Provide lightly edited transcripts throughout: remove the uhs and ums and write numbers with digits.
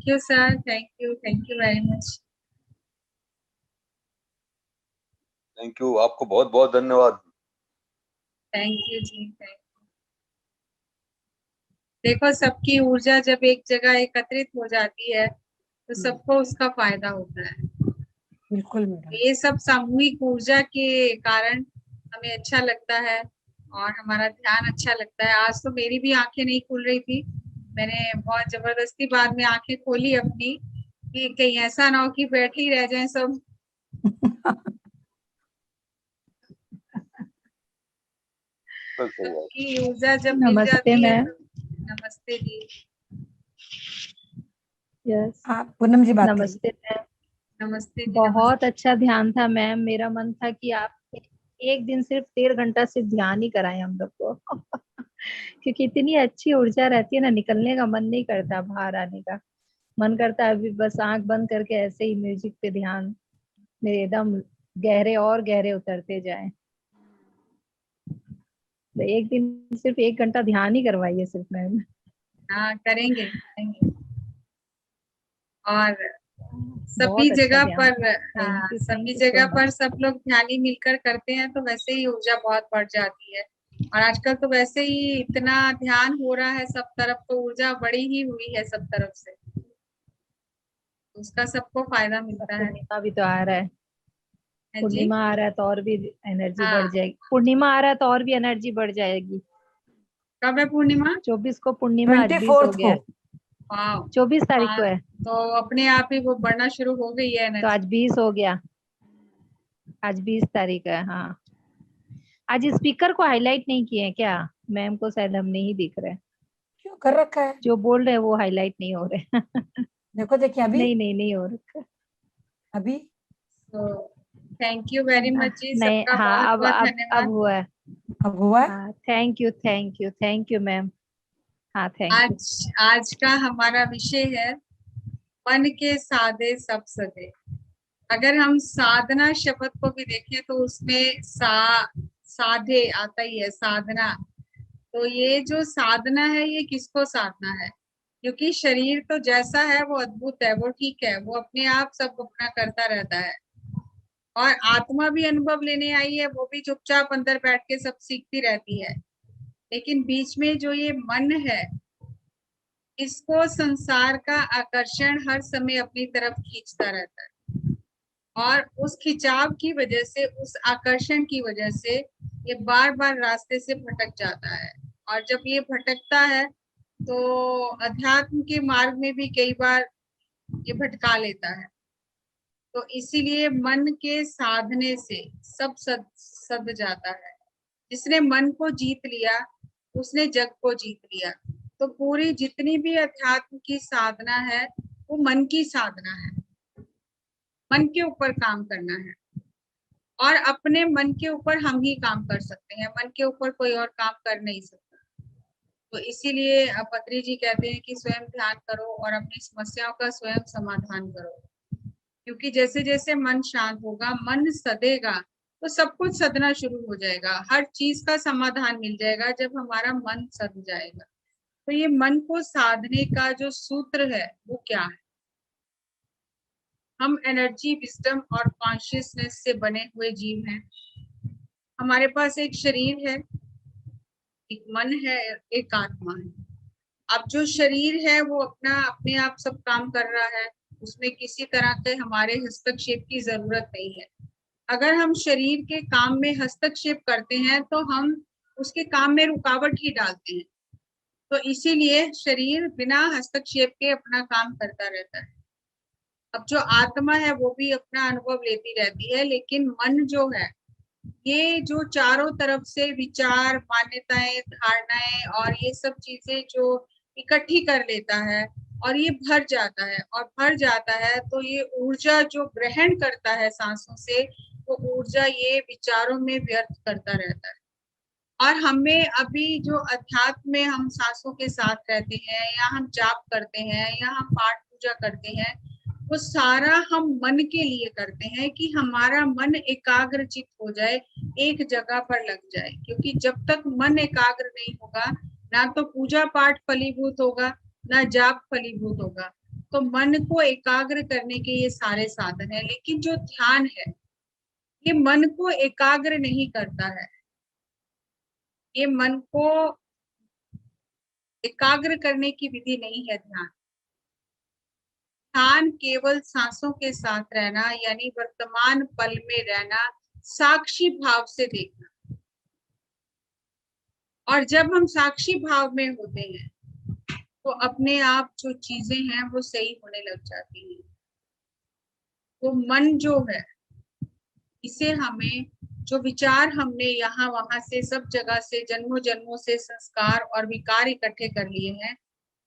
Thank you sir, thank you very much. Thank you, आपको बहुत बहुत धन्यवाद। Thank you ji, thank. देखो, सबकी ऊर्जा जब एक जगह एकत्रित हो जाती है तो सबको उसका फायदा होता है। बिल्कुल मैडम। ये सब सामूहिक ऊर्जा के कारण हमें अच्छा लगता है और हमारा ध्यान अच्छा लगता है। आज तो मेरी भी आंखें नहीं खुल रही थी, मैंने बहुत जबरदस्ती बाद में आंखें खोली अपनी, कि कहीं ऐसा ना हो कि बैठे ही रह जाएं सब। सबकी ऊर्जा जब मिल नमस्ते जाती है मैम। तो। नमस्ते जी। यस, आप पूनम जी बात करिए। नमस्ते मैम। नमस्ते जी। बहुत अच्छा ध्यान था मैम। मेरा मन था कि आप एक दिन सिर्फ 1.5 घंटा सिर्फ ध्यान ही कराएं हम लोग को। क्योंकि इतनी अच्छी ऊर्जा रहती है ना, निकलने का मन नहीं करता, बाहर आने का मन करता है। अभी बस आंख बंद करके ऐसे ही म्यूजिक पे ध्यान मेरे एकदम गहरे और गहरे उतरते जाए। तो एक दिन सिर्फ 1 घंटा ध्यान ही करवाइए सिर्फ मैम। हाँ, करेंगे करेंगे। और सभी बहुत अच्छा जगह ध्यान पर, था। हाँ, थैंक सभी यू सो जगह मच। पर सब लोग ध्यानी मिलकर करते हैं तो वैसे ही ऊर्जा बहुत बढ़ जाती है। और आजकल तो वैसे ही इतना ध्यान हो रहा है सब तरफ, तो ऊर्जा बढ़ी ही हुई है सब तरफ से, उसका सबको फायदा मिलता है। पूर्णिमा भी तो आ रहा है। है जी। पूर्णिमा आ रहा है तो और भी एनर्जी बढ़ हाँ, जाएगी। पूर्णिमा आ रहा है तो और भी एनर्जी बढ़ जाएगी। कब है पूर्णिमा? 24 को पूर्णिमा, आज 20 हो 24 गया। को। वाह। 24 तारीख हाँ, को है तो अपने आप ही वो बढ़ना शुरू हो गई है तो एनर्जी। आज 20 हो गया। आज 20 तारीख है। हाँ, आज स्पीकर को हाईलाइट नहीं किए हैं क्या? मैम को शायद हम नहीं दिख रहे। क्यों कर रखा है? जो बोल रहे हैं वो हाईलाइट नहीं हो रहे। देखो देखिए अभी। नहीं हो रखा। अभी तो थैंक यू वेरी मच जी, नहीं, सबका बहुत हाँ, बहुत अब धन्यवाद। हुआ है। अब हुआ है। हाँ, थैंक यू मैम। हाँ, थैंक यू। आज का हमारा विषय है मन के साधे सब सधे। अगर हम साधना शब्द को भी देखें तो उसमें साधे आता ही है, साधना। तो ये जो साधना है ये किसको साधना है? क्योंकि शरीर तो जैसा है वो अद्भुत है, वो ठीक है, वो अपने आप सब अपना करता रहता है। और आत्मा भी अनुभव लेने आई है, वो भी चुपचाप अंदर बैठ के सब सीखती रहती है। लेकिन बीच में जो ये मन है, इसको संसार का आकर्षण हर समय अपनी तरफ खींचता रहता है। और उस खिंचाव की वजह से, उस आकर्षण की वजह से ये बार बार रास्ते से भटक जाता है। और जब ये भटकता है तो अध्यात्म के मार्ग में भी कई बार ये भटका लेता है। तो इसीलिए मन के साधने से सब सद जाता है। जिसने मन को जीत लिया उसने जग को जीत लिया। तो पूरी जितनी भी अध्यात्म की साधना है वो मन की साधना है। मन के ऊपर काम करना है और अपने मन के ऊपर हम ही काम कर सकते हैं, मन के ऊपर कोई और काम कर नहीं सकता। तो इसीलिए पत्री जी कहते हैं कि स्वयं ध्यान करो और अपनी समस्याओं का स्वयं समाधान करो। क्योंकि जैसे जैसे मन शांत होगा, मन सदेगा, तो सब कुछ सदना शुरू हो जाएगा, हर चीज का समाधान मिल जाएगा जब हमारा मन सद जाएगा। तो ये मन को साधने का जो सूत्र है वो क्या है? हम एनर्जी, विजडम और कॉन्शियसनेस से बने हुए जीव हैं। हमारे पास एक शरीर है, एक मन है, एक आत्मा है। अब जो शरीर है वो अपने आप सब काम कर रहा है, उसमें किसी तरह के हमारे हस्तक्षेप की जरूरत नहीं है। अगर हम शरीर के काम में हस्तक्षेप करते हैं तो हम उसके काम में रुकावट ही डालते हैं। तो इसीलिए शरीर बिना हस्तक्षेप के अपना काम करता रहता है। अब जो आत्मा है वो भी अपना अनुभव लेती रहती है, लेकिन मन जो है ये जो चारों तरफ से विचार, मान्यताएं, धारणाएं और ये सब चीजें जो इकट्ठी कर लेता है और ये भर जाता है, और भर जाता है तो ये ऊर्जा जो ग्रहण करता है सांसों से, वो ऊर्जा ये विचारों में व्यर्थ करता रहता है। और हमें अभी जो अध्यात्म में हम सांसों के साथ रहते हैं, या हम जाप करते हैं, या हम पाठ पूजा करते हैं, वो सारा हम मन के लिए करते हैं कि हमारा मन एकाग्रचित हो जाए, एक जगह पर लग जाए। क्योंकि जब तक मन एकाग्र नहीं होगा, ना तो पूजा पाठ फलीभूत होगा, ना जाप फलीभूत होगा। तो मन को एकाग्र करने के ये सारे साधन है, लेकिन जो ध्यान है ये मन को एकाग्र नहीं करता है। ये मन को एकाग्र करने की विधि नहीं है ध्यान। ध्यान केवल सांसों के साथ रहना, यानी वर्तमान पल में रहना, साक्षी भाव से देखना। और जब हम साक्षी भाव में होते हैं तो अपने आप जो चीजें हैं वो सही होने लग जाती हैं। तो मन जो है, इसे हमें जो विचार हमने यहाँ वहां से सब जगह से जन्मों जन्मों से संस्कार और विकार इकट्ठे कर लिए हैं,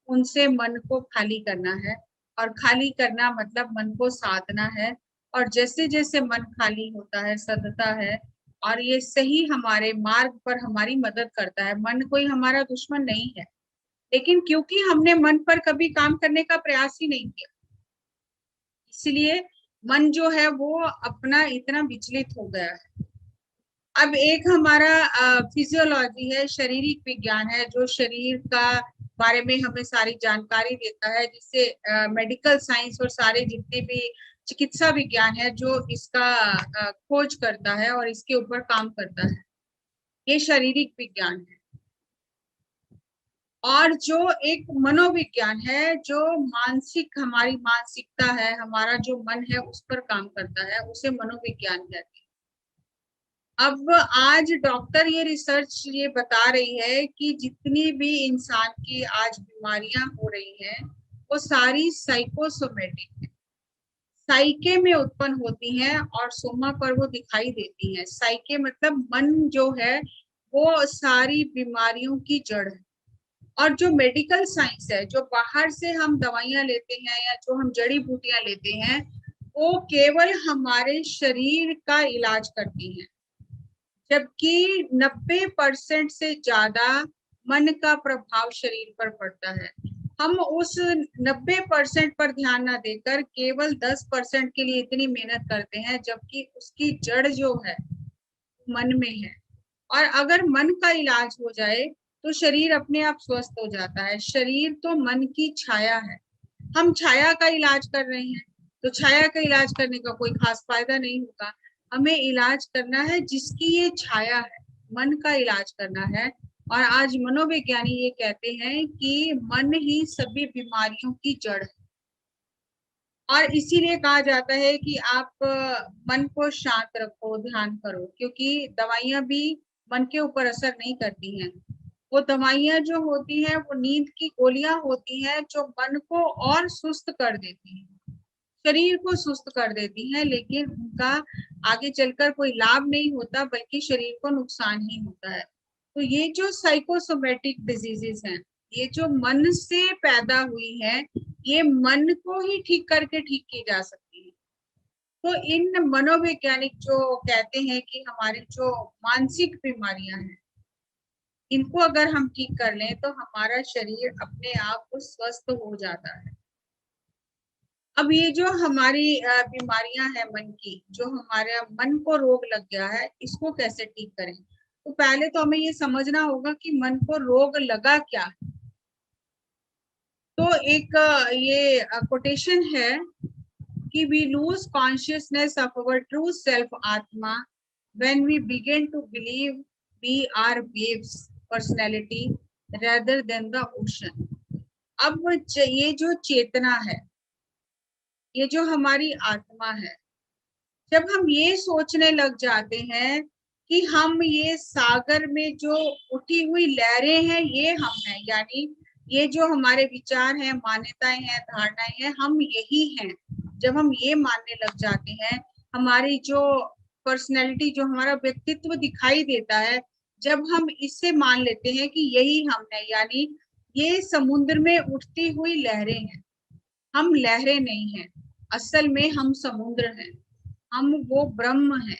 उनसे मन को खाली करना है। और खाली करना मतलब मन को साधना है। और जैसे जैसे मन खाली होता है, सधता है, और ये सही हमारे मार्ग पर हमारी मदद करता है। मन कोई हमारा दुश्मन नहीं है, लेकिन क्योंकि हमने मन पर कभी काम करने का प्रयास ही नहीं किया, इसलिए मन जो है वो अपना इतना विचलित हो गया है। अब एक हमारा फिजियोलॉजी है, शारीरिक विज्ञान है, जो शरीर का बारे में हमें सारी जानकारी देता है, जिससे मेडिकल साइंस और सारे जितने भी चिकित्सा विज्ञान है जो इसका खोज करता है और इसके ऊपर काम करता है, ये शारीरिक विज्ञान है। और जो एक मनोविज्ञान है, जो मानसिक हमारी मानसिकता है, हमारा जो मन है उस पर काम करता है, उसे मनोविज्ञान कहते हैं। अब आज डॉक्टर ये रिसर्च ये बता रही है कि जितनी भी इंसान की आज बीमारियां हो रही हैं वो सारी साइकोसोमेटिक है, साइके में उत्पन्न होती हैं और सोमा पर वो दिखाई देती हैं। साइके मतलब मन जो है वो सारी बीमारियों की जड़ है। और जो मेडिकल साइंस है, जो बाहर से हम दवाइयां लेते हैं या जो हम जड़ी बूटियां लेते हैं, वो केवल हमारे शरीर का इलाज करती हैं, जबकि 90% से ज्यादा मन का प्रभाव शरीर पर पड़ता है। हम उस 90% पर ध्यान ना देकर केवल 10% के लिए इतनी मेहनत करते हैं, जबकि उसकी जड़ जो है मन में है। और अगर मन का इलाज हो जाए तो शरीर अपने आप स्वस्थ हो जाता है। शरीर तो मन की छाया है। हम छाया का इलाज कर रहे हैं, तो छाया का इलाज करने का कोई खास फायदा नहीं होगा। हमें इलाज करना है जिसकी ये छाया है, मन का इलाज करना है। और आज मनोविज्ञानी ये कहते हैं कि मन ही सभी बीमारियों की जड़ है। और इसीलिए कहा जाता है कि आप मन को शांत रखो, ध्यान करो, क्योंकि दवाइयां भी मन के ऊपर असर नहीं करती हैं। वो दवाइयां जो होती हैं वो नींद की गोलियां होती हैं, जो मन को और सुस्त कर देती हैं, शरीर को सुस्त कर देती हैं, लेकिन उनका आगे चलकर कोई लाभ नहीं होता, बल्कि शरीर को नुकसान ही होता है। तो ये जो साइकोसोमेटिक डिजीजेस हैं, ये जो मन से पैदा हुई है, ये मन को ही ठीक करके ठीक की जा सकती है। तो इन मनोवैज्ञानिक जो कहते हैं कि हमारी जो मानसिक बीमारियां हैं, इनको अगर हम ठीक कर लें तो हमारा शरीर अपने आप को स्वस्थ हो जाता है। अब ये जो हमारी बीमारियां हैं मन की, जो हमारे मन को रोग लग गया है, इसको कैसे ठीक करें? तो पहले तो हमें ये समझना होगा कि मन को रोग लगा क्या है। तो एक ये कोटेशन है कि we lose consciousness of our true self आत्मा when we begin to believe we are waves personality rather than the ocean। अब ये जो चेतना है, ये जो हमारी आत्मा है, जब हम ये सोचने लग जाते हैं कि हम ये सागर में जो उठी हुई लहरें हैं ये हम हैं, यानी ये जो हमारे विचार हैं, मान्यताएं हैं, धारणाएं हैं, हम यही हैं, जब हम ये मानने लग जाते हैं, हमारी जो पर्सनैलिटी, जो हमारा व्यक्तित्व दिखाई देता है, जब हम इससे मान लेते हैं कि यही हम हैं, यानी ये समुद्र में उठती हुई लहरें हैं, हम लहरें नहीं हैं, असल में हम समुद्र हैं, हम वो ब्रह्म हैं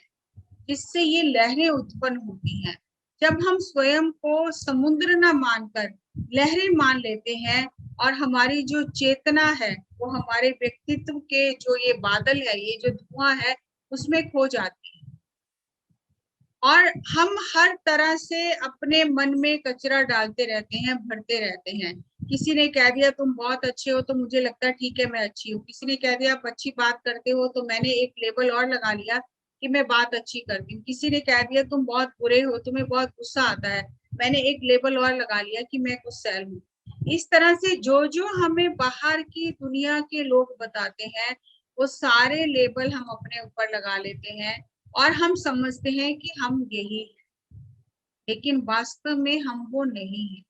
जिससे ये लहरें उत्पन्न होती हैं। जब हम स्वयं को समुद्र न मानकर लहरें मान लेते हैं और हमारी जो चेतना है वो हमारे व्यक्तित्व के जो ये बादल है, ये जो धुआं है, उसमें खो जाती है। और हम हर तरह से अपने मन में कचरा डालते रहते हैं, भरते रहते हैं, किसी ने कह दिया तुम बहुत अच्छे हो तो मुझे लगता है ठीक है मैं अच्छी हूँ, किसी ने कह दिया आप अच्छी बात करते हो तो मैंने एक लेबल और लगा लिया कि मैं बात अच्छी करती हूँ, किसी ने कह दिया तुम बहुत बुरे हो, तुम्हें बहुत गुस्सा आता है, मैंने एक लेबल और लगा लिया कि मैं गुस्सैल हूँ। इस तरह से जो जो हमें बाहर की दुनिया के लोग बताते हैं वो सारे लेबल हम अपने ऊपर लगा लेते हैं और हम समझते हैं कि हम यही हैं, लेकिन वास्तव में हम वो नहीं है।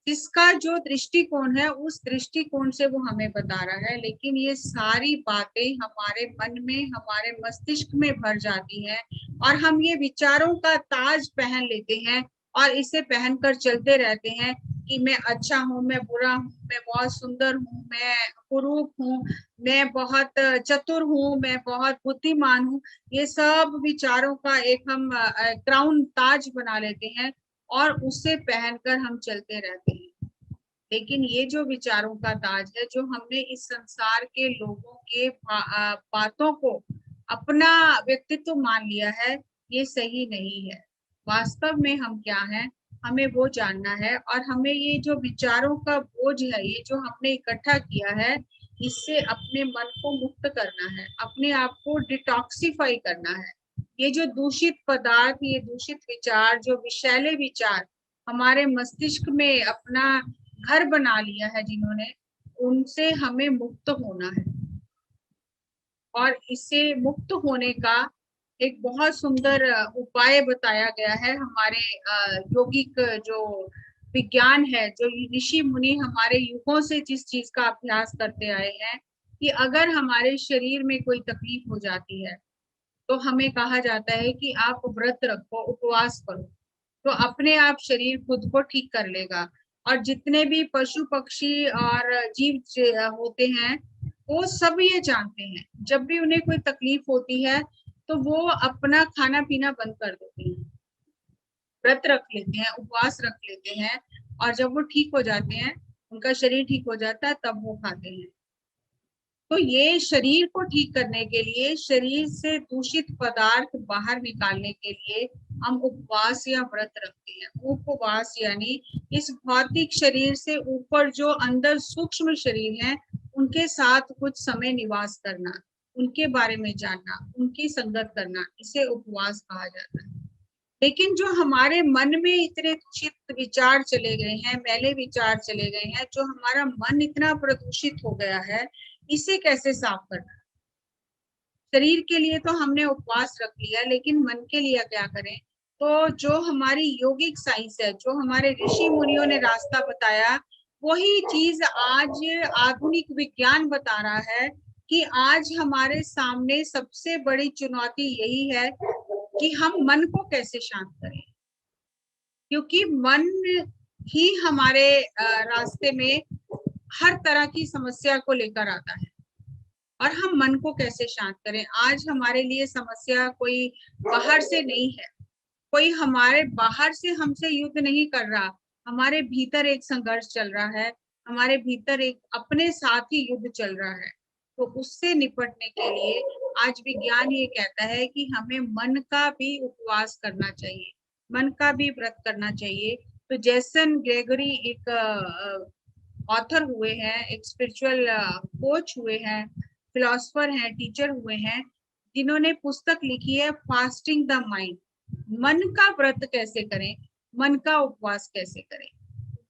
जिसका जो दृष्टिकोण है उस दृष्टिकोण से वो हमें बता रहा है, लेकिन ये सारी बातें हमारे मन में, हमारे मस्तिष्क में भर जाती हैं और हम ये विचारों का ताज पहन लेते हैं और इसे पहनकर चलते रहते हैं कि मैं अच्छा हूँ, मैं बुरा हूँ, मैं बहुत सुंदर हूँ, मैं कुरूप हूँ, मैं बहुत चतुर हूँ, मैं बहुत बुद्धिमान हूँ। ये सब विचारों का एक हम क्राउन, ताज बना लेते हैं और उसे पहनकर हम चलते रहते हैं। लेकिन ये जो विचारों का ताज है, जो हमने इस संसार के लोगों के बातों को अपना व्यक्तित्व मान लिया है, ये सही नहीं है। वास्तव में हम क्या हैं, हमें वो जानना है और हमें ये जो विचारों का बोझ है, ये जो हमने इकट्ठा किया है, इससे अपने मन को मुक्त करना है, अपने आप को डिटॉक्सिफाई करना है। ये जो दूषित पदार्थ, ये दूषित विचार, जो विषैले विचार हमारे मस्तिष्क में अपना घर बना लिया है जिन्होंने, उनसे हमें मुक्त होना है। और इससे मुक्त होने का एक बहुत सुंदर उपाय बताया गया है हमारे योगिक जो विज्ञान है, जो ऋषि मुनि हमारे युगों से जिस चीज का अभ्यास करते आए हैं, कि अगर हमारे शरीर में कोई तकलीफ हो जाती है तो हमें कहा जाता है कि आप व्रत रखो, उपवास करो, तो अपने आप शरीर खुद को ठीक कर लेगा। और जितने भी पशु पक्षी और जीव होते हैं वो सब ये जानते हैं, जब भी उन्हें कोई तकलीफ होती है तो वो अपना खाना पीना बंद कर देते हैं, व्रत रख लेते हैं, उपवास रख लेते हैं, और जब वो ठीक हो जाते हैं, उनका शरीर ठीक हो जाता है, तब वो खाते हैं। तो ये शरीर को ठीक करने के लिए, शरीर से दूषित पदार्थ बाहर निकालने के लिए हम उपवास या व्रत रखते हैं। उपवास यानी इस भौतिक शरीर से ऊपर जो अंदर सूक्ष्म शरीर है, उनके साथ कुछ समय निवास करना, उनके बारे में जानना, उनकी संगत करना, इसे उपवास कहा जाता है। लेकिन जो हमारे मन में इतने दूषित विचार चले गए हैं, मैले विचार चले गए हैं, जो हमारा मन इतना प्रदूषित हो गया है, इसे कैसे साफ करना? शरीर के लिए तो हमने उपवास रख लिया, लेकिन मन के लिए क्या करें? तो जो हमारी योगिक साइंस है, जो हमारे ऋषि मुनियों ने रास्ता बताया, वही चीज आज आधुनिक विज्ञान बता रहा है कि आज हमारे सामने सबसे बड़ी चुनौती यही है कि हम मन को कैसे शांत करें, क्योंकि मन ही हमारे रास्ते में हर तरह की समस्या को लेकर आता है। और हम मन को कैसे शांत करें? आज हमारे लिए समस्या कोई बाहर से नहीं है, कोई हमारे बाहर से हमसे युद्ध नहीं कर रहा, हमारे भीतर एक संघर्ष चल रहा है, हमारे भीतर एक अपने साथ ही युद्ध चल रहा है। तो उससे निपटने के लिए आज विज्ञान ये कहता है कि हमें मन का भी उपवास करना चाहिए, मन का भी व्रत करना चाहिए। तो जैसन ग्रेगरी एक ऑथर हुए हैं, एक स्पिरिचुअल कोच हुए हैं, फिलोसफर हैं, टीचर हुए हैं, जिन्होंने पुस्तक लिखी है फास्टिंग द माइंड। मन का व्रत कैसे करें, मन का उपवास कैसे करें?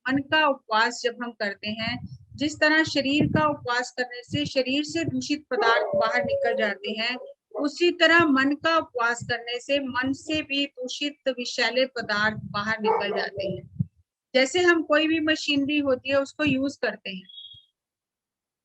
मन का उपवास जब हम करते हैं, जिस तरह शरीर का उपवास करने से शरीर से दूषित पदार्थ बाहर निकल जाते हैं, उसी तरह मन का उपवास करने से मन से भी दूषित विषैले पदार्थ बाहर निकल जाते हैं। जैसे हम कोई भी मशीनरी होती है उसको यूज करते हैं,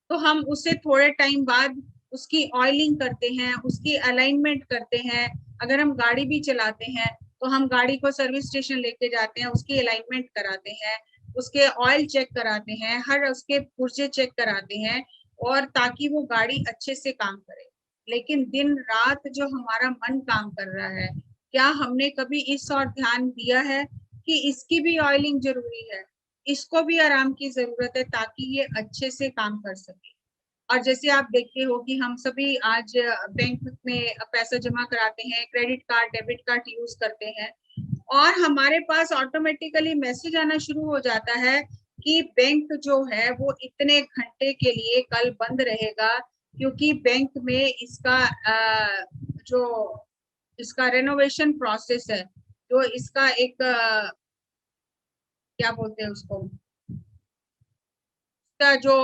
तो हम उसे थोड़े टाइम बाद उसकी ऑयलिंग करते हैं, उसकी अलाइनमेंट करते हैं। अगर हम गाड़ी भी चलाते हैं तो हम गाड़ी को सर्विस स्टेशन लेके जाते हैं, उसकी अलाइनमेंट कराते हैं, उसके ऑयल चेक कराते हैं, हर उसके पुर्जे चेक कराते हैं, और ताकि वो गाड़ी अच्छे से काम करे। लेकिन दिन रात जो हमारा मन काम कर रहा है, क्या हमने कभी इस और ध्यान दिया है कि इसकी भी ऑयलिंग जरूरी है, इसको भी आराम की जरूरत है, ताकि ये अच्छे से काम कर सके। और जैसे आप देखते हो कि हम सभी आज बैंक में पैसा जमा कराते हैं, credit card, debit card use करते हैं, और हमारे पास ऑटोमेटिकली मैसेज आना शुरू हो जाता है कि बैंक जो है वो इतने घंटे के लिए कल बंद रहेगा, क्योंकि बैंक में इसका जो इसका रेनोवेशन प्रोसेस है, जो इसका एक क्या बोलते हैं उसको, का जो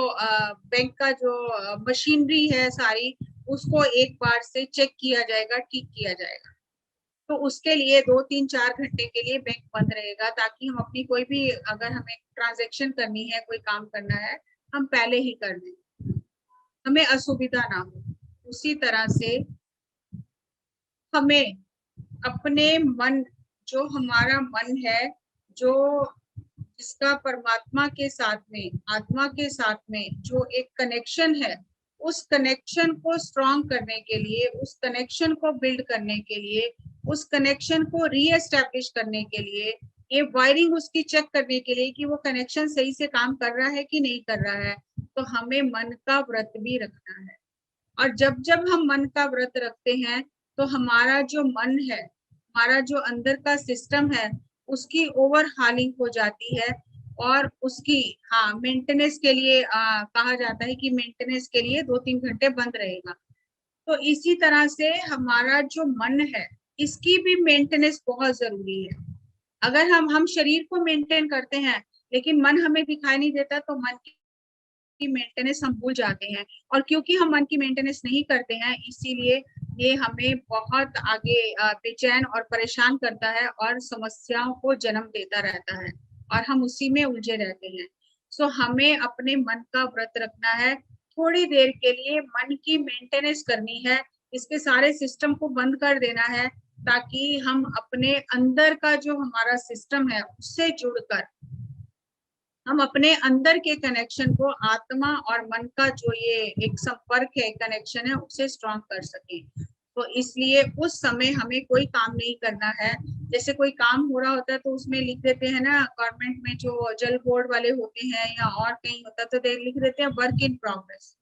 बैंक का जो मशीनरी है सारी, उसको एक बार से चेक किया जाएगा, ठीक किया जाएगा। तो उसके लिए 2-3-4 घंटे के लिए बैंक बंद रहेगा, ताकि हम अपनी कोई भी अगर हमें ट्रांजैक्शन करनी है, कोई काम करना है, हम पहले ही कर दें, हमें असुविधा ना हो। उसी तरह से हमें अपने मन, जो हमारा मन है, जो जिसका परमात्मा के साथ में, आत्मा के साथ में जो एक कनेक्शन है, उस कनेक्शन को स्ट्रॉन्ग करने के लिए, उस कनेक्शन को बिल्ड करने के लिए, उस कनेक्शन को रीएस्टैब्लिश करने के लिए, ये वायरिंग उसकी चेक करने के लिए कि वो कनेक्शन सही से काम कर रहा है कि नहीं कर रहा है, तो हमें मन का व्रत भी रखना है। और जब जब हम मन का व्रत रखते हैं तो हमारा जो मन है, हमारा जो अंदर का सिस्टम है, उसकी ओवरहालिंग हो जाती है, और उसकी मेंटेनेंस के लिए कहा जाता है कि मेंटेनेंस के लिए 2-3 घंटे बंद रहेगा। तो इसी तरह से हमारा जो मन है, इसकी भी मेंटेनेंस बहुत जरूरी है। अगर हम शरीर को मेंटेन करते हैं लेकिन मन हमें दिखाई नहीं देता, तो मन की मेंटेनेंस हम भूल जाते हैं, और क्योंकि हम मन की मेंटेनेंस नहीं करते हैं, इसीलिए ये हमें बहुत आगे बेचैन और परेशान करता है, और समस्याओं को जन्म देता रहता है, और हम उसी में उलझे रहते हैं। सो हमें अपने मन का व्रत रखना है, थोड़ी देर के लिए मन की मेंटेनेंस करनी है, इसके सारे सिस्टम को बंद कर देना है, ताकि हम अपने अंदर का जो हमारा सिस्टम है उससे जुड़कर हम अपने अंदर के कनेक्शन को, आत्मा और मन का जो ये एक संपर्क है, कनेक्शन है, उसे स्ट्रॉन्ग कर सके। तो इसलिए उस समय हमें कोई काम नहीं करना है। जैसे कोई काम हो रहा होता है तो उसमें लिख देते हैं ना, गवर्नमेंट में जो जल बोर्ड वाले होते हैं या और कहीं होता है तो दे लिख देते हैं work in progress.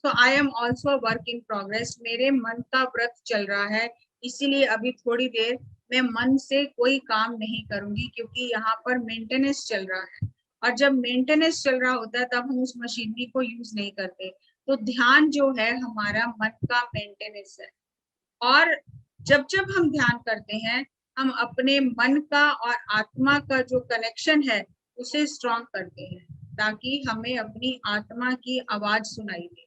So I am also work in progress. मेरे मन का व्रत चल रहा है, इसीलिए अभी थोड़ी देर मैं मन से कोई काम नहीं करूंगी, क्योंकि यहाँ पर मेंटेनेंस चल रहा है, और जब मेंटेनेंस चल रहा होता है तब हम उस मशीनरी को यूज नहीं करते। तो ध्यान जो है हमारा मन का मेंटेनेंस है, और जब जब हम ध्यान करते हैं, हम अपने मन का और आत्मा का जो कनेक्शन है उसे स्ट्रॉन्ग करते हैं, ताकि हमें अपनी आत्मा की आवाज सुनाई दे।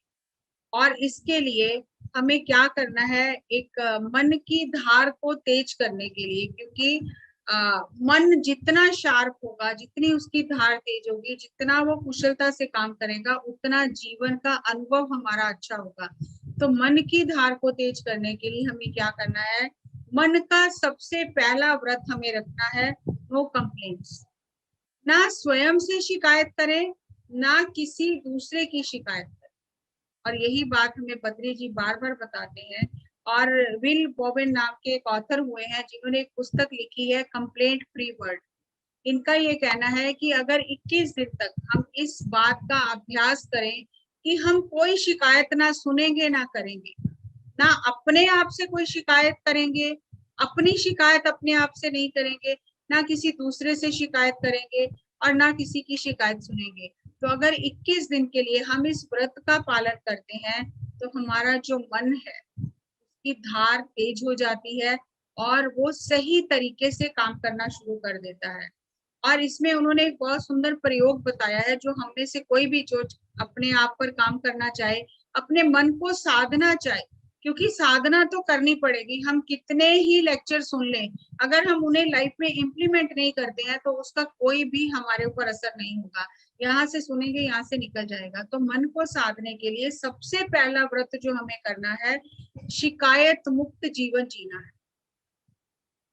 और इसके लिए हमें क्या करना है, एक मन की धार को तेज करने के लिए, क्योंकि मन जितना शार्प होगा, जितनी उसकी धार तेज होगी, जितना वो कुशलता से काम करेगा, उतना जीवन का अनुभव हमारा अच्छा होगा। तो मन की धार को तेज करने के लिए हमें क्या करना है, मन का सबसे पहला व्रत हमें रखना है, नो कंप्लेंट्स। ना स्वयं से शिकायत करें, ना किसी दूसरे की शिकायत करें। और यही बात हमें बद्री जी बार बार बताते हैं। और विल बॉवेन नाम के एक ऑथर हुए हैं जिन्होंने एक पुस्तक लिखी है, कंप्लेंट फ्री वर्ल्ड। इनका ये कहना है कि अगर 21 दिन तक हम इस बात का अभ्यास करें कि हम कोई शिकायत ना सुनेंगे ना करेंगे, ना अपने आप से कोई शिकायत करेंगे, अपनी शिकायत अपने आप से नहीं करेंगे, ना किसी दूसरे से शिकायत करेंगे, और ना किसी की शिकायत सुनेंगे। तो अगर 21 दिन के लिए हम इस व्रत का पालन करते हैं, तो हमारा जो मन है उसकी धार तेज हो जाती है, और वो सही तरीके से काम करना शुरू कर देता है। और इसमें उन्होंने एक बहुत सुंदर प्रयोग बताया है, जो हम में से कोई भी जो अपने आप पर काम करना चाहे, अपने मन को साधना चाहे, क्योंकि साधना तो करनी पड़ेगी। हम कितने ही लेक्चर सुन लें, अगर हम उन्हें लाइफ में इम्प्लीमेंट नहीं करते हैं तो उसका कोई भी हमारे ऊपर असर नहीं होगा। यहाँ से सुनेंगे, यहाँ से निकल जाएगा। तो मन को साधने के लिए सबसे पहला व्रत जो हमें करना है, शिकायत मुक्त जीवन जीना है।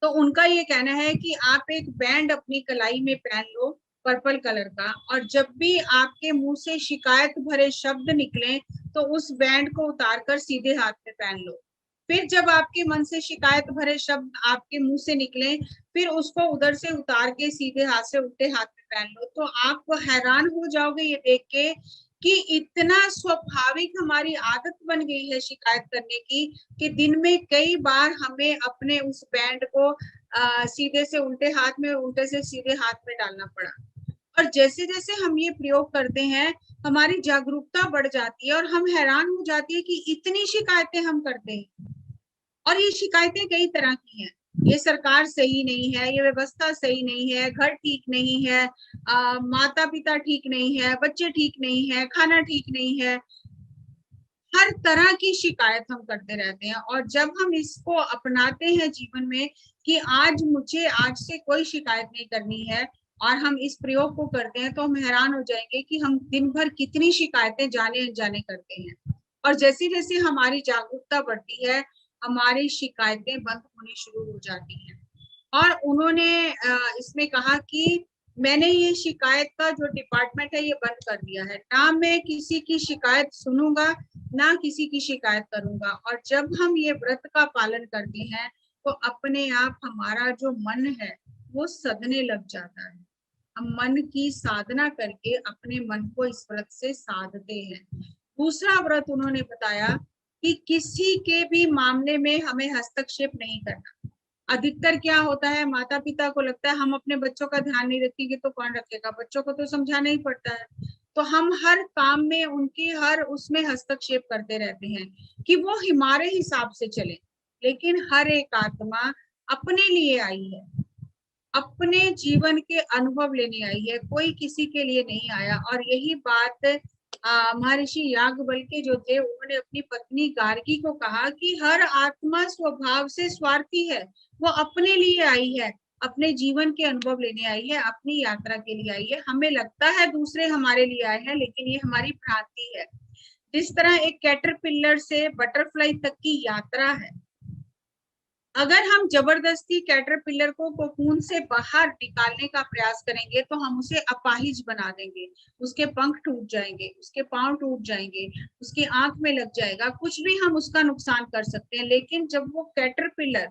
तो उनका ये कहना है कि आप एक बैंड अपनी कलाई में पहन लो, पर्पल कलर का, और जब भी आपके मुंह से शिकायत भरे शब्द निकले तो उस बैंड को उतारकर सीधे हाथ में पहन लो। फिर जब आपके मन से शिकायत भरे शब्द आपके मुंह से निकले, फिर उसको उधर से उतार के सीधे हाथ से उल्टे हाथ में पहन लो। तो आप हैरान हो जाओगे ये देख के कि इतना स्वाभाविक हमारी आदत बन गई है शिकायत करने की, कि दिन में कई बार हमें अपने उस बैंड को सीधे से उल्टे हाथ में, उल्टे से सीधे हाथ में डालना पड़ा। और जैसे जैसे हम ये प्रयोग करते हैं हमारी जागरूकता बढ़ जाती है और हम हैरान हो जाती है कि इतनी शिकायतें हम करते हैं। और ये शिकायतें कई तरह की हैं। ये सरकार सही नहीं है, ये व्यवस्था सही नहीं है, घर ठीक नहीं है, माता पिता ठीक नहीं है, बच्चे ठीक नहीं है, खाना ठीक नहीं है, हर तरह की शिकायत हम करते रहते हैं। और जब हम इसको अपनाते हैं जीवन में कि आज मुझे आज से कोई शिकायत नहीं करनी है और हम इस प्रयोग को करते हैं, तो हम हैरान हो जाएंगे कि हम दिन भर कितनी शिकायतें जाने अनजाने करते हैं। और जैसे जैसे हमारी जागरूकता बढ़ती है हमारी शिकायतें बंद होनी शुरू हो जाती हैं। और उन्होंने इसमें कहा कि मैंने ये शिकायत का जो डिपार्टमेंट है ये बंद कर दिया है, ना मैं किसी की शिकायत सुनूंगा ना किसी की शिकायत करूंगा। और जब हम ये व्रत का पालन करते हैं तो अपने आप हमारा जो मन है वो सधने लग जाता है। हम मन की साधना करके अपने मन को इस व्रत से साधते हैं। दूसरा व्रत उन्होंने बताया कि किसी के भी मामले में हमें हस्तक्षेप नहीं करना। अधिकतर क्या होता है, माता पिता को लगता है हम अपने बच्चों का ध्यान नहीं रखेंगे तो कौन रखेगा, बच्चों को तो समझाना ही पड़ता है। तो हम हर काम में उनकी हर उसमें हस्तक्षेप करते रहते हैं कि वो हमारे हिसाब से चले। लेकिन हर एक आत्मा अपने लिए आई है, अपने जीवन के अनुभव लेने आई है, कोई किसी के लिए नहीं आया। और यही बात महर्षि याज्ञवल्क्य जो थे उन्होंने अपनी पत्नी गार्गी को कहा कि हर आत्मा स्वभाव से स्वार्थी है, वो अपने लिए आई है, अपने जीवन के अनुभव लेने आई है, अपनी यात्रा के लिए आई है। हमें लगता है दूसरे हमारे लिए आए हैं लेकिन ये हमारी भ्रांति है। जिस तरह एक कैटरपिलर से बटरफ्लाई तक की यात्रा है, अगर हम जबरदस्ती कैटरपिलर को कोकून से बाहर निकालने का प्रयास करेंगे तो हम उसे अपाहिज बना देंगे, उसके पंख टूट जाएंगे, उसके पांव टूट जाएंगे, उसकी आंख में लग जाएगा, कुछ भी हम उसका नुकसान कर सकते हैं। लेकिन जब वो कैटरपिलर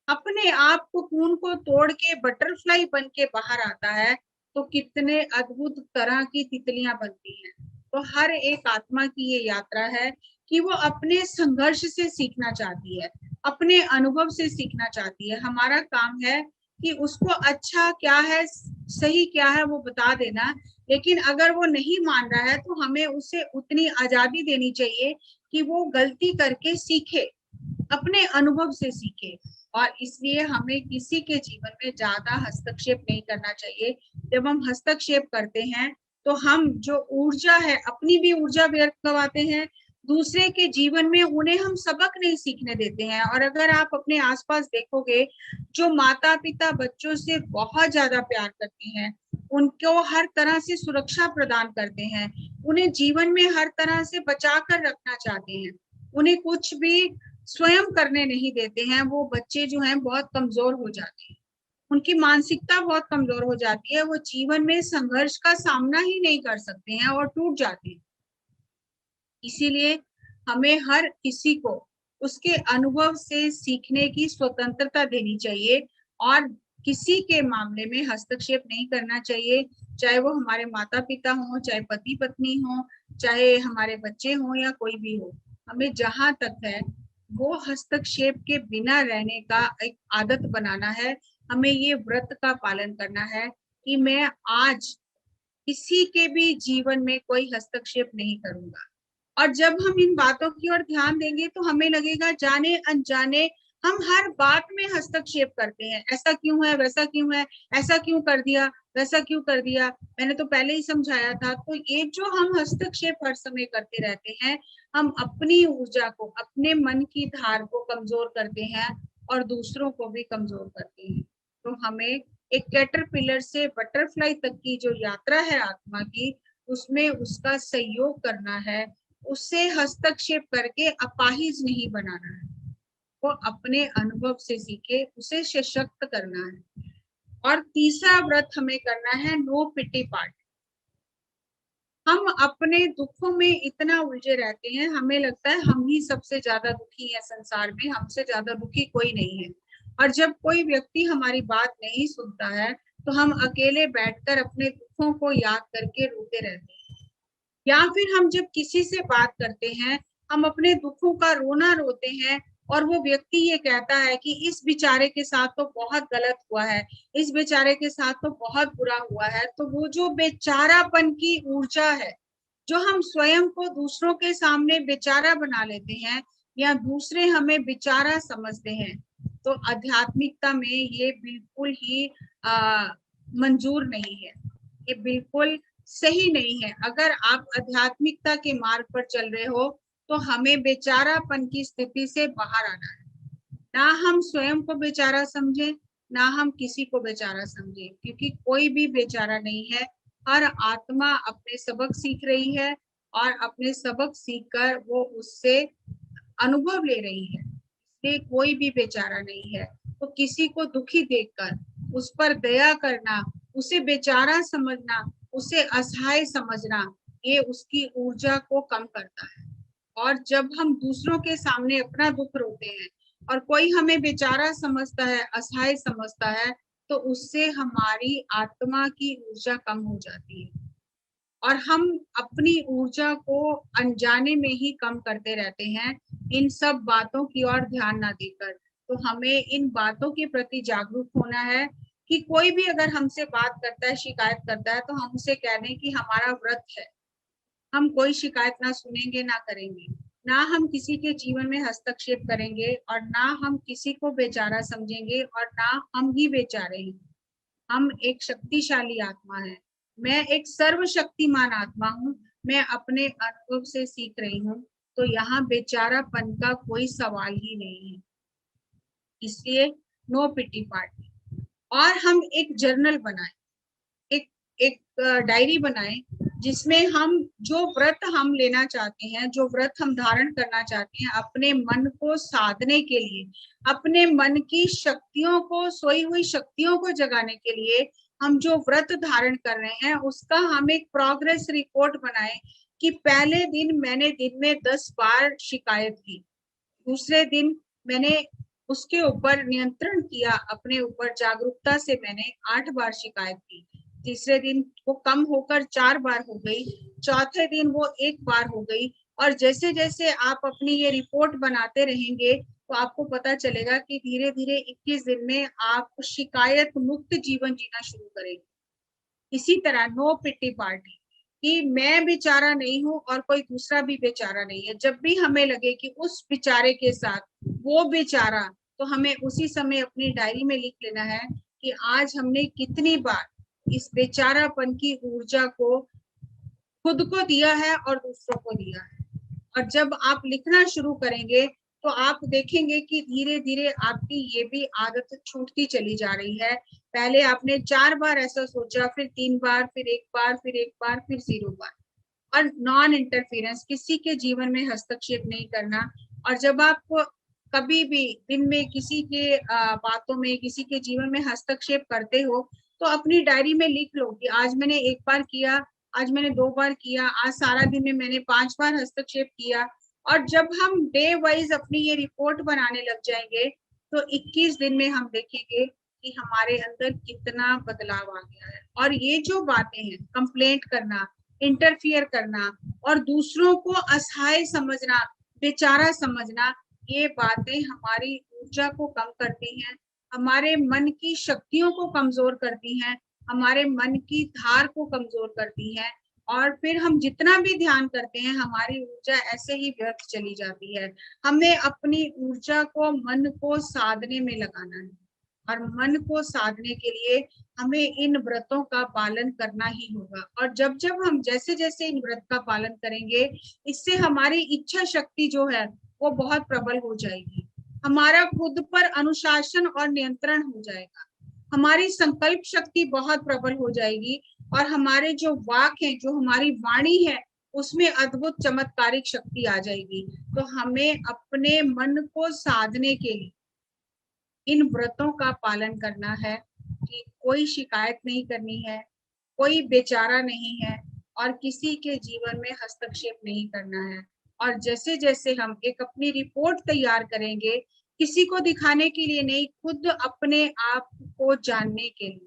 अपने आप कोकून को तोड़ के बटरफ्लाई बन के बाहर आता है तो कितने अद्भुत तरह की तितलियां बनती हैं। तो हर एक आत्मा की ये यात्रा है कि वो अपने संघर्ष से सीखना चाहती है, अपने अनुभव से सीखना चाहती है। हमारा काम है कि उसको अच्छा क्या है सही क्या है वो बता देना। लेकिन अगर वो नहीं मान रहा है तो हमें उसे उतनी आजादी देनी चाहिए कि वो गलती करके सीखे, अपने अनुभव से सीखे। और इसलिए हमें किसी के जीवन में ज्यादा हस्तक्षेप नहीं करना चाहिए। जब हम हस्तक्षेप करते हैं तो हम जो ऊर्जा है अपनी भी ऊर्जा व्यर्थ गवाते हैं, दूसरे के जीवन में उन्हें हम सबक नहीं सीखने देते हैं। और अगर आप अपने आसपास देखोगे जो माता पिता बच्चों से बहुत ज्यादा प्यार करते हैं, उनको हर तरह से सुरक्षा प्रदान करते हैं, उन्हें जीवन में हर तरह से बचा कर रखना चाहते हैं, उन्हें कुछ भी स्वयं करने नहीं देते हैं, वो बच्चे जो हैं बहुत कमजोर हो जाते हैं, उनकी मानसिकता बहुत कमजोर हो जाती है, वो जीवन में संघर्ष का सामना ही नहीं कर सकते हैं और टूट जाते हैं। इसीलिए हमें हर किसी को उसके अनुभव से सीखने की स्वतंत्रता देनी चाहिए और किसी के मामले में हस्तक्षेप नहीं करना चाहिए, चाहे वो हमारे माता पिता हो, चाहे पति पत्नी हो, चाहे हमारे बच्चे हो या कोई भी हो। हमें जहां तक है वो हस्तक्षेप के बिना रहने का एक आदत बनाना है। हमें ये व्रत का पालन करना है कि मैं आज किसी के भी जीवन में कोई हस्तक्षेप नहीं करूंगा। और जब हम इन बातों की ओर ध्यान देंगे तो हमें लगेगा जाने अनजाने हम हर बात में हस्तक्षेप करते हैं, ऐसा क्यों है, वैसा क्यों है, ऐसा क्यों कर दिया, वैसा क्यों कर दिया, मैंने तो पहले ही समझाया था। तो ये जो हम हस्तक्षेप हर समय करते रहते हैं, हम अपनी ऊर्जा को, अपने मन की धार को कमजोर करते हैं और दूसरों को भी कमजोर करते हैं। तो हमें एक कैटरपिलर से बटरफ्लाई तक की जो यात्रा है आत्मा की, उसमें उसका सहयोग करना है, उससे हस्तक्षेप करके अपाहिज नहीं बनाना है, वो अपने अनुभव से सीखे, उसे सशक्त करना है। और तीसरा व्रत हमें करना है नो पिटी पार्ट। हम अपने दुखों में इतना उलझे रहते हैं, हमें लगता है हम ही सबसे ज्यादा दुखी है संसार में, हमसे ज्यादा दुखी कोई नहीं है। और जब कोई व्यक्ति हमारी बात नहीं सुनता है तो हम अकेले बैठकर अपने दुखों को याद करके रोते रहते हैं। या फिर हम जब किसी से बात करते हैं हम अपने दुखों का रोना रोते हैं और वो व्यक्ति ये कहता है कि इस बेचारे के साथ तो बहुत गलत हुआ है, इस बेचारे के साथ तो बहुत बुरा हुआ है, तो वो जो बेचारापन की ऊर्जा है, जो हम स्वयं को दूसरों के सामने बेचारा बना लेते हैं या दूसरे हमें बेचारा समझते हैं, तो आध्यात्मिकता में ये बिल्कुल ही मंजूर नहीं है, ये बिल्कुल सही नहीं है। अगर आप आध्यात्मिकता के मार्ग पर चल रहे हो तो हमें बेचारापन की स्थिति से बाहर आना है। ना हम स्वयं को बेचारा समझे, ना हम किसी को बेचारा समझे, क्योंकि कोई भी बेचारा नहीं है। हर आत्मा अपने सबक सीख रही है और अपने सबक सीखकर वो उससे अनुभव ले रही है, इसलिए कोई भी बेचारा नहीं है। तो किसी को दुखी देखकर उस पर दया करना, उसे बेचारा समझना, उसे असहाय समझना, ये उसकी ऊर्जा को कम करता है। और जब हम दूसरों के सामने अपना दुख रोते हैं और कोई हमें बेचारा समझता है, असहाय समझता है, तो उससे हमारी आत्मा की ऊर्जा कम हो जाती है और हम अपनी ऊर्जा को अनजाने में ही कम करते रहते हैं, इन सब बातों की ओर ध्यान ना देकर। तो हमें इन बातों के प्रति जागरूक होना है कि कोई भी अगर हमसे बात करता है, शिकायत करता है, तो हम उसे कह दें कि हमारा व्रत है, हम कोई शिकायत ना सुनेंगे ना करेंगे, ना हम किसी के जीवन में हस्तक्षेप करेंगे और ना हम किसी को बेचारा समझेंगे और ना हम ही बेचारे हैं। हम एक शक्तिशाली आत्मा है, मैं एक सर्वशक्तिमान आत्मा हूँ, मैं अपने अनुभव से सीख रही हूँ, तो यहाँ बेचारापन का कोई सवाल ही नहीं है। इसलिए नो पिटी पार्टी। और हम एक जर्नल बनाएं, एक डायरी बनाएं, जिसमें हम जो व्रत हम लेना चाहते हैं, जो व्रत हम धारण करना चाहते हैं, अपने मन को साधने के लिए, अपने मन की शक्तियों को, सोई हुई शक्तियों को जगाने के लिए हम जो व्रत धारण कर रहे हैं, उसका हम एक प्रोग्रेस रिपोर्ट बनाएं कि पहले दिन मैंने दिन में 10 बार शिकायत की, दूसरे दिन मैंने उसके ऊपर नियंत्रण किया, अपने ऊपर जागरूकता से मैंने 8 बार शिकायत की, तीसरे दिन वो कम होकर 4 बार हो गई, चौथे दिन वो 1 बार हो गई। और जैसे जैसे आप अपनी ये रिपोर्ट बनाते रहेंगे तो आपको पता चलेगा कि धीरे धीरे 21 दिन में आप शिकायत मुक्त जीवन जीना शुरू करेंगे। इसी तरह नो पिटी पार्टी, कि मैं बेचारा नहीं हूँ और कोई दूसरा भी बेचारा नहीं है। जब भी हमें लगे कि उस बेचारे के साथ वो बेचारा, तो हमें उसी समय अपनी डायरी में लिख लेना है कि आज हमने कितनी बार इस बेचारापन की ऊर्जा को खुद को दिया है और दूसरों को दिया है। और जब आप लिखना शुरू करेंगे तो आप देखेंगे कि धीरे धीरे आपकी ये भी आदत छूटती चली जा रही है। पहले आपने 4 बार ऐसा सोचा, फिर 3 बार, फिर 1 बार, फिर 1 बार, फिर 0 बार। और नॉन इंटरफेरेंस, किसी के जीवन में हस्तक्षेप नहीं करना। और जब आप कभी भी दिन में किसी के बातों में, किसी के जीवन में हस्तक्षेप करते हो, तो अपनी डायरी में लिख लो कि आज मैंने 1 बार किया, आज मैंने 2 बार किया, आज सारा दिन में मैंने 5 बार हस्तक्षेप किया। और जब हम डे वाइज अपनी ये रिपोर्ट बनाने लग जाएंगे तो 21 दिन में हम देखेंगे कि हमारे अंदर कितना बदलाव आ गया है। और ये जो बातें हैं, कंप्लेंट करना, इंटरफियर करना और दूसरों को असहाय समझना, बेचारा समझना, ये बातें हमारी ऊर्जा को कम करती हैं, हमारे मन की शक्तियों को कमजोर करती हैं, हमारे मन की धार को कमजोर करती हैं। और फिर हम जितना भी ध्यान करते हैं, हमारी ऊर्जा ऐसे ही व्यर्थ चली जाती है। हमें अपनी ऊर्जा को, मन को साधने में लगाना है और मन को साधने के लिए हमें इन व्रतों का पालन करना ही होगा। और जब जब हम जैसे जैसे इन व्रत का पालन करेंगे, इससे हमारी इच्छा शक्ति जो है वो बहुत प्रबल हो जाएगी, हमारा खुद पर अनुशासन और नियंत्रण हो जाएगा, हमारी संकल्प शक्ति बहुत प्रबल हो जाएगी और हमारे जो वाक है, जो हमारी वाणी है, उसमें अद्भुत चमत्कारिक शक्ति आ जाएगी। तो हमें अपने मन को साधने के लिए इन व्रतों का पालन करना है कि कोई शिकायत नहीं करनी है, कोई बेचारा नहीं है और किसी के जीवन में हस्तक्षेप नहीं करना है। और जैसे जैसे हम एक अपनी रिपोर्ट तैयार करेंगे, किसी को दिखाने के लिए नहीं, खुद अपने आप को जानने के लिए,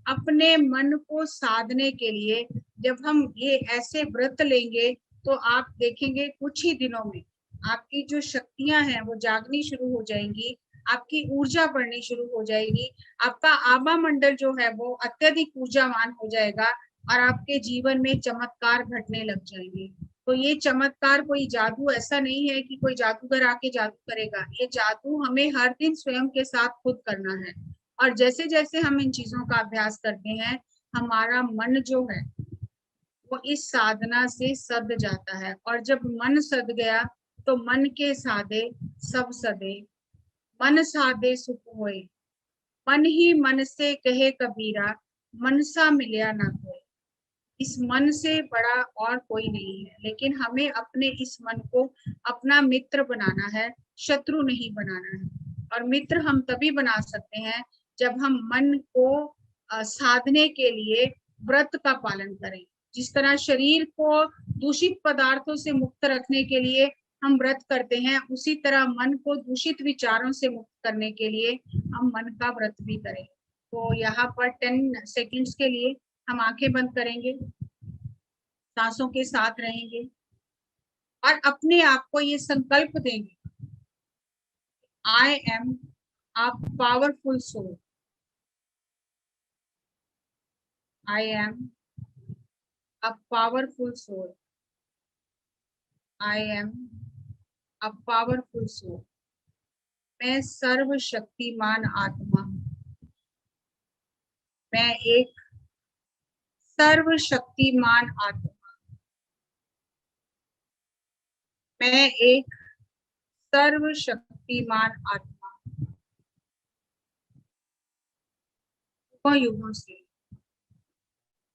अपने मन को साधने के लिए, जब हम ये ऐसे व्रत लेंगे तो आप देखेंगे कुछ ही दिनों में आपकी जो शक्तियां हैं वो जागनी शुरू हो जाएंगी, आपकी ऊर्जा बढ़नी शुरू हो जाएगी, आपका आभा मंडल जो है वो अत्यधिक ऊर्जावान हो जाएगा और आपके जीवन में चमत्कार घटने लग जाएंगे। तो ये चमत्कार कोई जादू ऐसा नहीं है कि कोई जादूगर आके जादू करेगा, ये जादू हमें हर दिन स्वयं के साथ खुद करना है। और जैसे जैसे हम इन चीजों का अभ्यास करते हैं, हमारा मन जो है वो इस साधना से सद जाता है, और जब मन सद गया तो मन के साधे सब सदे, मन साधे सुख होए, मन ही मन से कहे कबीरा, मनसा मिलया ना कोई। इस मन से बड़ा और कोई नहीं है, लेकिन हमें अपने इस मन को अपना मित्र बनाना है, शत्रु नहीं बनाना है। और मित्र हम तभी बना सकते हैं जब हम मन को साधने के लिए व्रत का पालन करें। जिस तरह शरीर को दूषित पदार्थों से मुक्त रखने के लिए हम व्रत करते हैं, उसी तरह मन को दूषित विचारों से मुक्त करने के लिए हम मन का व्रत भी करें। तो यहाँ पर 10 सेकंड्स के लिए हम आंखें बंद करेंगे, सांसों के साथ रहेंगे और अपने आप को ये संकल्प देंगे, I am a powerful soul, I am a powerful soul, I am a powerful soul. मैं सर्वशक्तिमान आत्मा हूँ, मैं एक सर्वशक्तिमान आत्मा, मैं एक सर्वशक्तिमान आत्मा, युगों से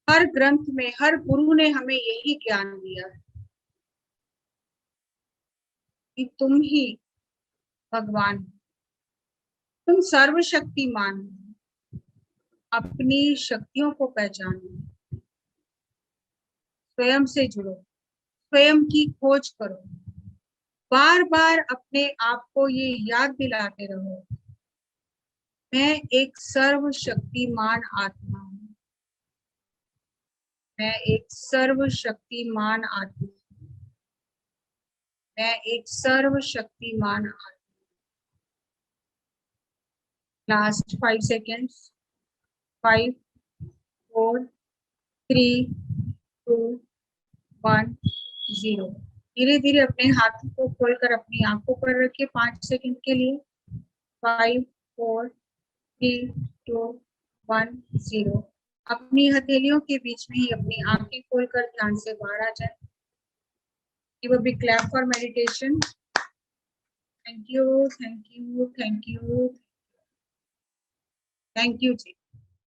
हर ग्रंथ में हर गुरु ने हमें यही ज्ञान दिया है कि तुम ही भगवान, तुम सर्वशक्तिमान हो। अपनी शक्तियों को पहचानो, स्वयं से जुड़ो, स्वयं की खोज करो, बार बार अपने आप को ये याद दिलाते रहो, मैं एक सर्वशक्तिमान आत्मा हूँ, मैं एक सर्वशक्तिमान आत्मा, मैं एक सर्वशक्तिमान आत्मा। Last 5 seconds, 5, 4, 3, 2, 1, 0। धीरे धीरे अपने हाथों को खोलकर अपनी आंखों पर रखिए 5 सेकंड के लिए। 5, 4, 3, 2, 1, 0। अपनी हथेलियों के बीच में ही अपनी आंखें खोलकर ध्यान से बाहर आ जाए। Give a big clap for meditation. Thank you, thank you, thank you, thank you ji.